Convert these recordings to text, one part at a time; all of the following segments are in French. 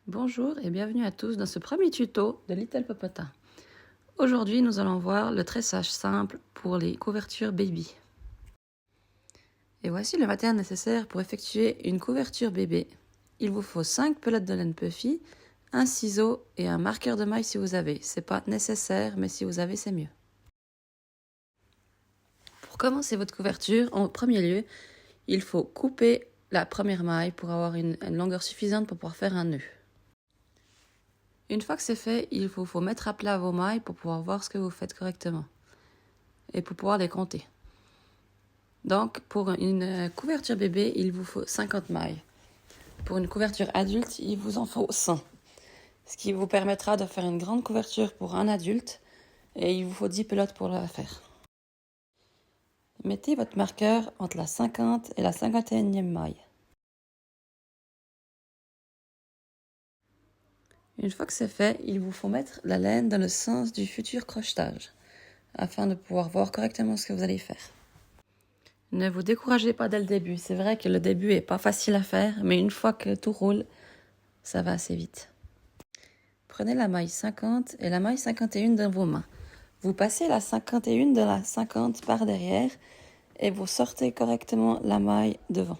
Bonjour et bienvenue à tous dans ce premier tuto de Little Popotin. Aujourd'hui, nous allons voir le tressage simple pour les couvertures baby. Et voici le matériel nécessaire pour effectuer une couverture bébé. Il vous faut 5 pelotes de laine puffy, un ciseau et un marqueur de maille si vous avez. C'est pas nécessaire, mais si vous avez, c'est mieux. Pour commencer votre couverture, en premier lieu, il faut couper la première maille pour avoir une longueur suffisante pour pouvoir faire un nœud. Une fois que c'est fait, il vous faut mettre à plat vos mailles pour pouvoir voir ce que vous faites correctement et pour pouvoir les compter. Donc, pour une couverture bébé, il vous faut 50 mailles. Pour une couverture adulte, il vous en faut 100. Ce qui vous permettra de faire une grande couverture pour un adulte et il vous faut 10 pelotes pour la faire. Mettez votre marqueur entre la 50 et la 51e maille. Une fois que c'est fait, il vous faut mettre la laine dans le sens du futur crochetage afin de pouvoir voir correctement ce que vous allez faire. Ne vous découragez pas dès le début. C'est vrai que le début n'est pas facile à faire, mais une fois que tout roule, ça va assez vite. Prenez la maille 50 et la maille 51 dans vos mains. Vous passez la 51 de la 50 par derrière et vous sortez correctement la maille devant.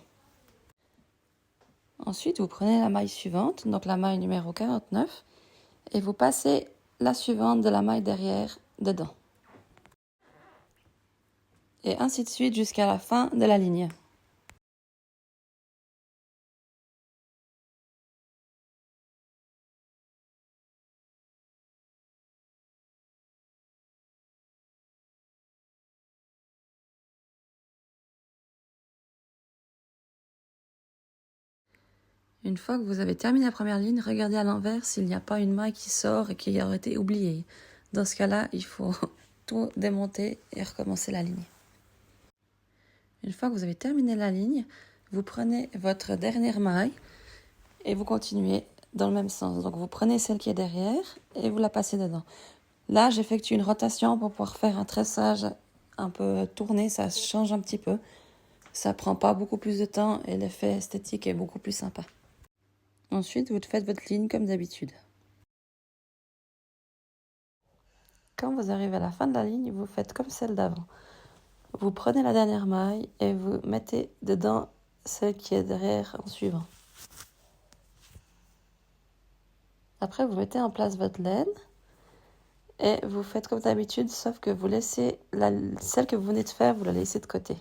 Ensuite, vous prenez la maille suivante, donc la maille numéro 49, et vous passez la suivante de la maille derrière dedans. Et ainsi de suite jusqu'à la fin de la ligne. Une fois que vous avez terminé la première ligne, regardez à l'envers s'il n'y a pas une maille qui sort et qui aurait été oubliée. Dans ce cas-là, il faut tout démonter et recommencer la ligne. Une fois que vous avez terminé la ligne, vous prenez votre dernière maille et vous continuez dans le même sens. Donc vous prenez celle qui est derrière et vous la passez dedans. Là, j'effectue une rotation pour pouvoir faire un tressage un peu tourné, ça change un petit peu. Ça prend pas beaucoup plus de temps et l'effet esthétique est beaucoup plus sympa. Ensuite, vous faites votre ligne comme d'habitude. Quand vous arrivez à la fin de la ligne, vous faites comme celle d'avant. Vous prenez la dernière maille et vous mettez dedans celle qui est derrière en suivant. Après, vous mettez en place votre laine et vous faites comme d'habitude, sauf que vous laissez celle que vous venez de faire, vous la laissez de côté.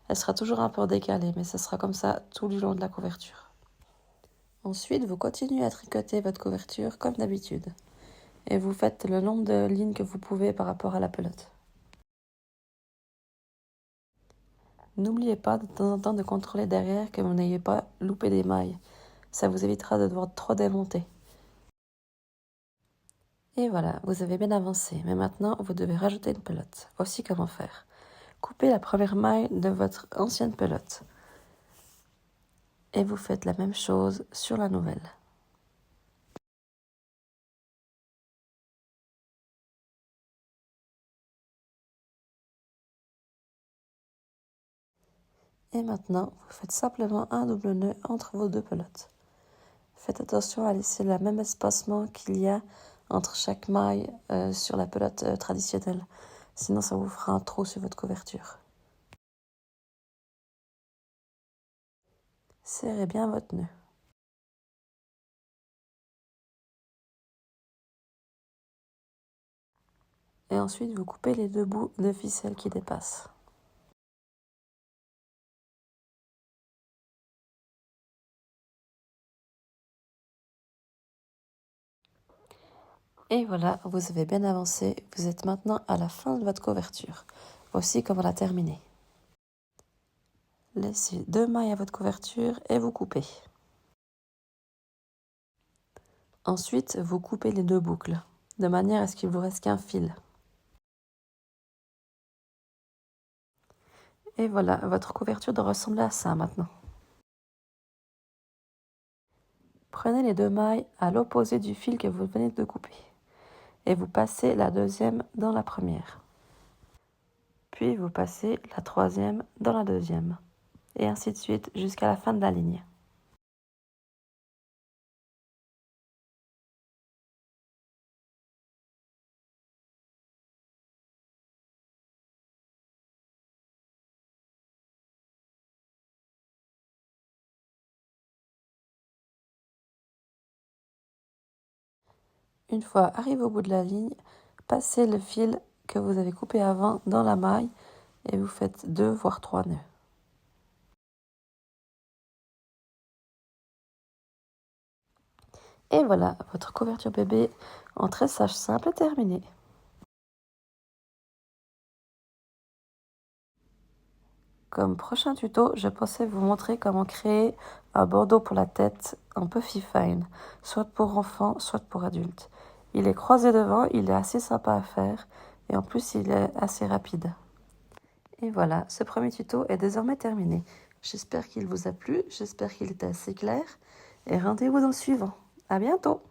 Elle sera toujours un peu décalée, mais ça sera comme ça tout le long de la couverture. Ensuite, vous continuez à tricoter votre couverture comme d'habitude. Et vous faites le nombre de lignes que vous pouvez par rapport à la pelote. N'oubliez pas de temps en temps de contrôler derrière que vous n'ayez pas loupé des mailles. Ça vous évitera de devoir trop démonter. Et voilà, vous avez bien avancé. Mais maintenant, vous devez rajouter une pelote. Voici comment faire. Coupez la première maille de votre ancienne pelote. Et vous faites la même chose sur la nouvelle. Et maintenant, vous faites simplement un double nœud entre vos deux pelotes. Faites attention à laisser le même espacement qu'il y a entre chaque maille sur la pelote traditionnelle. Sinon, ça vous fera un trou sur votre couverture. Serrez bien votre nœud. Et ensuite, vous coupez les deux bouts de ficelle qui dépassent. Et voilà, vous avez bien avancé. Vous êtes maintenant à la fin de votre couverture. Voici comment la terminer. Laissez deux mailles à votre couverture et vous coupez. Ensuite, vous coupez les deux boucles, de manière à ce qu'il vous reste qu'un fil. Et voilà, votre couverture doit ressembler à ça maintenant. Prenez les deux mailles à l'opposé du fil que vous venez de couper et vous passez la deuxième dans la première. Puis vous passez la troisième dans la deuxième et ainsi de suite jusqu'à la fin de la ligne. Une fois arrivé au bout de la ligne, passez le fil que vous avez coupé avant dans la maille et vous faites 2 voire 3 nœuds. Et voilà, votre couverture bébé en tressage simple est terminée. Comme prochain tuto, je pensais vous montrer comment créer un bandeau pour la tête un peu fine, soit pour enfants, soit pour adultes. Il est croisé devant, il est assez sympa à faire et en plus il est assez rapide. Et voilà, ce premier tuto est désormais terminé. J'espère qu'il vous a plu, j'espère qu'il était assez clair et rendez-vous dans le suivant. À bientôt!